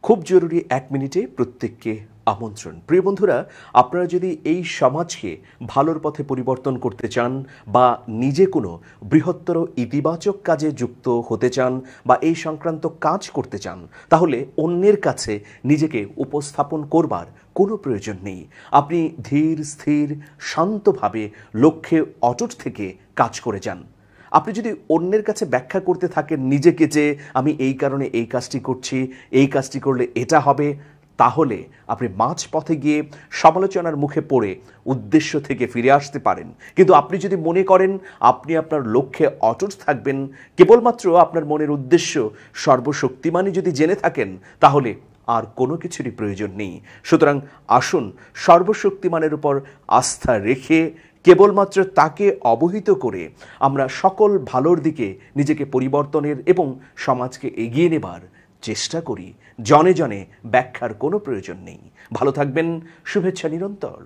খুব জরুরি 1 মিনিটে প্রত্যেককে আমন্ত্রণ। প্রিয় বন্ধুরা, আপনারা যদি এই সমাজকে ভালোর পথে পরিবর্তন করতে চান বা নিজে কোনো বৃহত্তর ইতিবাচক কাজে যুক্ত হতে চান বা এই সংক্রান্ত কাজ করতে চান, তাহলে অন্যের কাছে নিজেকে উপস্থাপন করবার কোনো প্রয়োজন নেই। আপনি ধীর স্থির শান্তভাবে লক্ষ্যে অটুট থেকে কাজ করে যান। আপনি যদি অন্যের কাছে ব্যাখ্যা করতে থাকেন নিজেকে যে আমি এই কারণে এই কাজটি করছি, এই কাজটি করলে এটা হবে, তাহলে আপনি মাঝপথে গিয়ে সমালোচনার মুখে পড়ে উদ্দেশ্য থেকে ফিরে আসতে পারেন। কিন্তু আপনি যদি মনে করেন আপনি আপনার লক্ষ্যে অটুট থাকবেন, কেবলমাত্র আপনার মনের উদ্দেশ্য সর্বশক্তিমানই যদি জেনে থাকেন, তাহলে আর কোনো কিছুরই প্রয়োজন নেই। সুতরাং আসুন সর্বশক্তিমানের উপর আস্থা রেখে কেবলমাত্র তাকে অবহিত করে আমরা সকল ভালোর দিকে নিজেকে পরিবর্তনের এবং সমাজকে এগিয়ে নেবার চেষ্টা করি। জনে জনে ব্যাখ্যার কোনো প্রয়োজন নেই। ভালো থাকবেন। শুভেচ্ছা নিরন্তর।